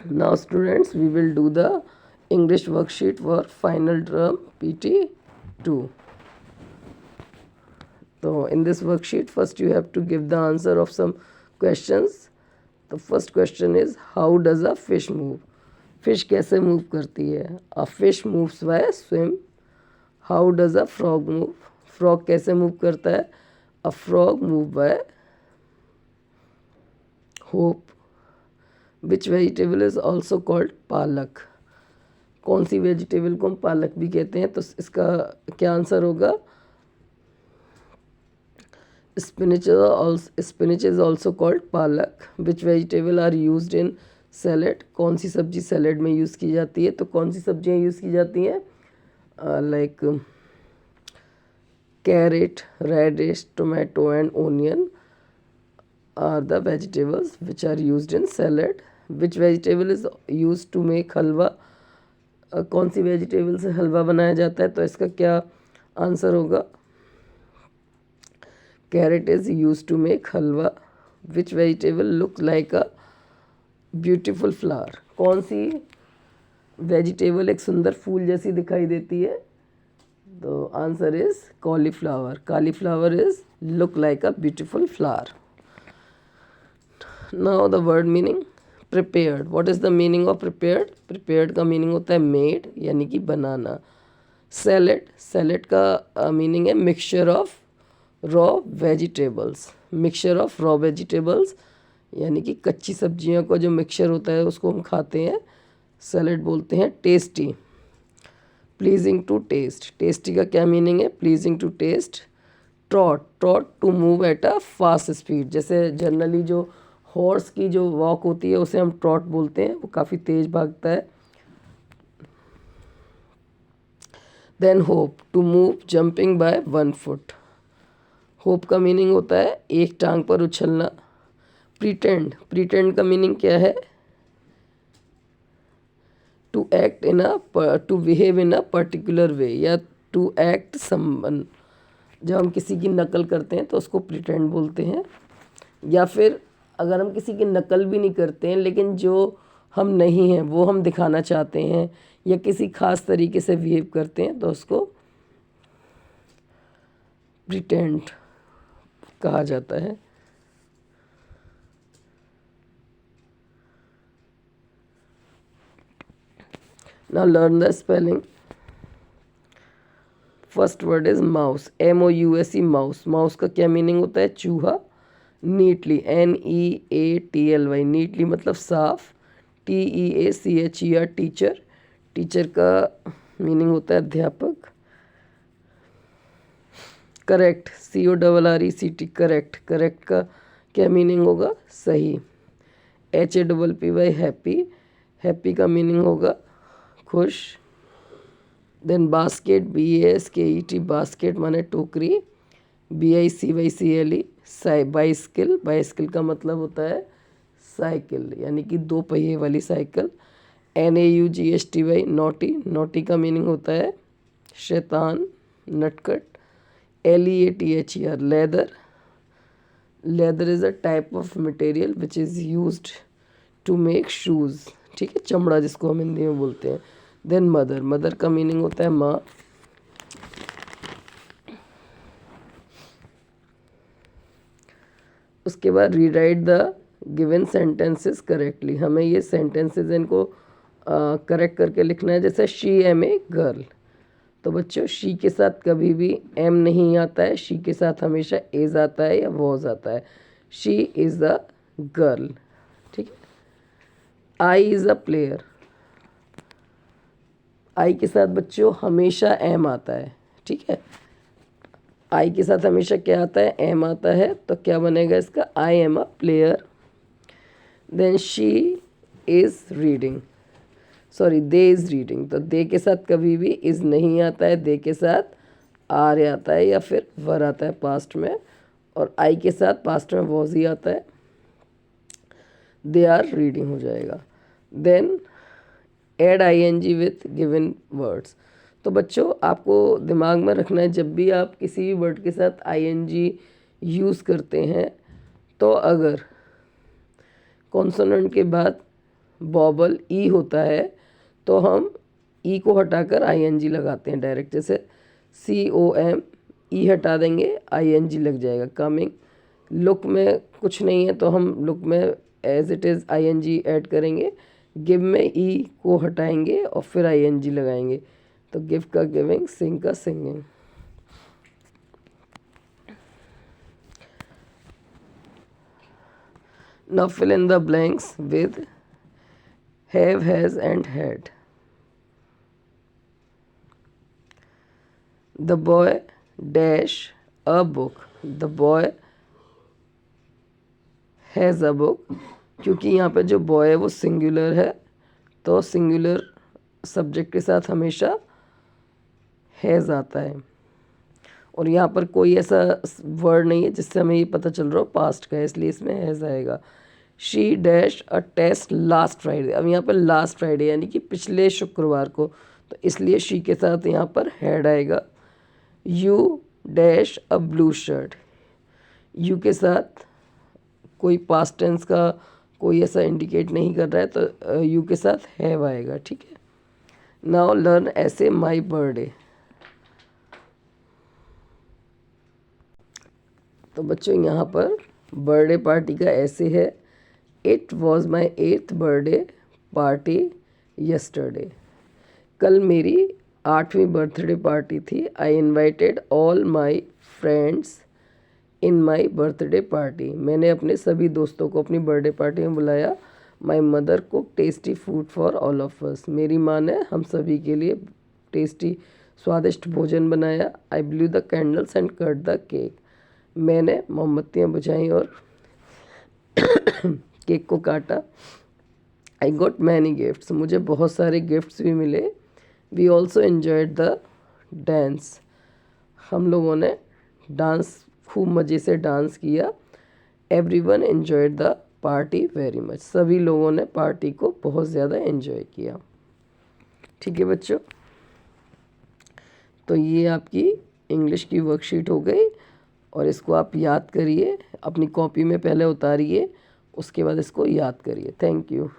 Now students, we will do the English worksheet for final term PT2. So in this worksheet, first you have to give the answer of some questions. The first question is, how does a fish move? Fish कैसे move करती है? A fish moves by swim. How does a frog move? Frog कैसे move करता है? A frog move by hope. Which vegetable is also called पालक? कौन सी vegetable को हम पालक भी कहते हैं? तो इसका क्या आंसर होगा? Spinach is also called पालक. Which vegetable are used in salad? कौन सी सब्जी सैलेड में यूज़ की जाती है? तो कौन सी सब्जियां यूज़ की जाती हैं? Like carrot, radish, tomato and onion are the vegetables which are used in salad. Which vegetable is used to make halwa? कौन सी वेजिटेबल से हलवा बनाया जाता है? तो इसका क्या आंसर होगा? Carrot is used to make halwa. Which vegetable looks like a beautiful flower? कौन सी वेजिटेबल एक सुंदर फूल जैसी दिखाई देती है? तो answer is cauliflower. Cauliflower is look like a beautiful flower. Now the word meaning. Prepared. What is the meaning of prepared? Prepared का meaning होता है made यानी कि बनाना. Salad. Salad का meaning है mixture of raw vegetables. Mixture of raw vegetables यानी कि कच्ची सब्जियों का जो मिक्सचर होता है उसको हम खाते हैं. सैलेड बोलते हैं. Tasty. Pleasing to taste. Tasty का क्या मीनिंग है? Pleasing to taste. Trot. Trot to move at a fast speed. जैसे जनरली जो हॉर्स की जो वॉक होती है उसे हम ट्रॉट बोलते हैं, वो काफ़ी तेज भागता है. Then hop. To move jumping by 1 foot. Hop का मीनिंग होता है एक टांग पर उछलना. प्रीटेंड. प्रीटेंड का मीनिंग क्या है? To act in to behave in a particular way या टू एक्ट समवन. जब हम किसी की नकल करते हैं तो उसको प्रिटेंड बोलते हैं. या फिर अगर हम किसी की नकल भी नहीं करते हैं लेकिन जो हम नहीं हैं वो हम दिखाना चाहते हैं या किसी खास तरीके से बिहेव करते हैं तो उसको प्रिटेंड कहा जाता है. Now learn the spelling. First word is mouse. MOUSE mouse. Mouse का क्या मीनिंग होता है? चूहा. नीटली. NEATLY. नीटली मतलब साफ. TEACHER teacher. टीचर का मीनिंग होता है अध्यापक. करेक्ट. CORRECT. करेक्ट. करेक्ट का क्या मीनिंग होगा? सही. HAPPY happy. हैप्पी का मीनिंग होगा खुश. Then basket. BASKET. बास्केट माने टोकरी. BICYCLE bicycle. बाइसिकल का मतलब होता है साइकिल यानी कि 2 पहिए वाली साइकिल. NAUGSTY naughty. नोटी का मीनिंग होता है शैतान, नटखट. LEATHER leather. Leather is a type of material which is used to make shoes. ठीक है, चमड़ा जिसको हम हिंदी में बोलते हैं. Then mother. मदर का मीनिंग होता है माँ. उसके बाद rewrite the given sentences correctly. हमें ये सेंटेंसेस इनको करेक्ट करके लिखना है. जैसे शी एम ए गर्ल. तो बच्चों शी के साथ कभी भी एम नहीं आता है. शी के साथ हमेशा इज आता है या वॉज आता है. She is the girl. ठीक है. I is a player. आई के साथ बच्चों हमेशा एम आता है. ठीक है. आई के साथ हमेशा क्या आता है? एम आता है. तो क्या बनेगा इसका? I am a player. Then she is reading. Sorry, they is reading. तो दे के साथ कभी भी इज़ नहीं आता है. दे के साथ आर आता है या फिर वर आता है पास्ट में. और आई के साथ पास्ट में वॉज ही आता है. दे आर रीडिंग हो जाएगा. Then add ING with given words. तो बच्चों आपको दिमाग में रखना है जब भी आप किसी भी वर्ड के साथ ING यूज़ करते हैं तो अगर कॉन्सोनेंट के बाद बॉबल ई होता है तो हम ई को हटाकर आईएनजी लगाते हैं डायरेक्ट, जैसे COM ई हटा देंगे आईएनजी लग जाएगा। कमिंग, लुक में कुछ नहीं है तो हम लुक में as it is I N G add करेंगे। गिव में ई को हटाएंगे और फिर आईएनजी लगाएंगे, तो गिव का गिविंग, सिंग का singing. Now fill in the blanks with have, has and had. The boy dash a book. The boy has a book, क्योंकि यहाँ पे जो बॉय है वो सिंगुलर है तो सिंगुलर सब्जेक्ट के साथ हमेशा हैज़ आता है। और यहाँ पर कोई ऐसा वर्ड नहीं है जिससे हमें ये पता चल रहा हो पास्ट का है, इसलिए इसमें हैज़ आएगा। She dash a test last Friday, अब यहाँ पर लास्ट फ्राइडे यानी कि पिछले शुक्रवार को, तो इसलिए शी के साथ यहाँ पर हैड आएगा। You dash a blue shirt, you के साथ कोई पास्ट टेंस का कोई ऐसा इंडिकेट नहीं कर रहा है तो यू के साथ हैव आएगा, ठीक है। नाउ लर्न ऐसे माई बर्थडे। तो बच्चों यहाँ पर बर्थडे पार्टी का ऐसे है, it was my 8th birthday party yesterday. कल मेरी 8वीं बर्थडे पार्टी थी। I invited all my friends in my birthday party, मैंने अपने सभी दोस्तों को अपनी बर्थडे पार्टी में बुलाया। My mother cook tasty food for all of us, मेरी माँ ने हम सभी के लिए टेस्टी स्वादिष्ट भोजन बनाया। I blew the candles and cut the cake, मैंने मोमबत्तियाँ बुझाई और केक को काटा। आई गॉट मैनी गिफ्ट्स, मुझे बहुत सारे गिफ्ट्स भी मिले। We also enjoyed the dance, हम लोगों ने डांस खूब मज़े से डांस किया। Everyone enjoyed the party very much, सभी लोगों ने पार्टी को बहुत ज़्यादा एंजॉय किया। ठीक है बच्चों, तो ये आपकी इंग्लिश की वर्कशीट हो गई और इसको आप याद करिए, अपनी कॉपी में पहले उतारिए, उसके बाद इसको याद करिए। Thank you.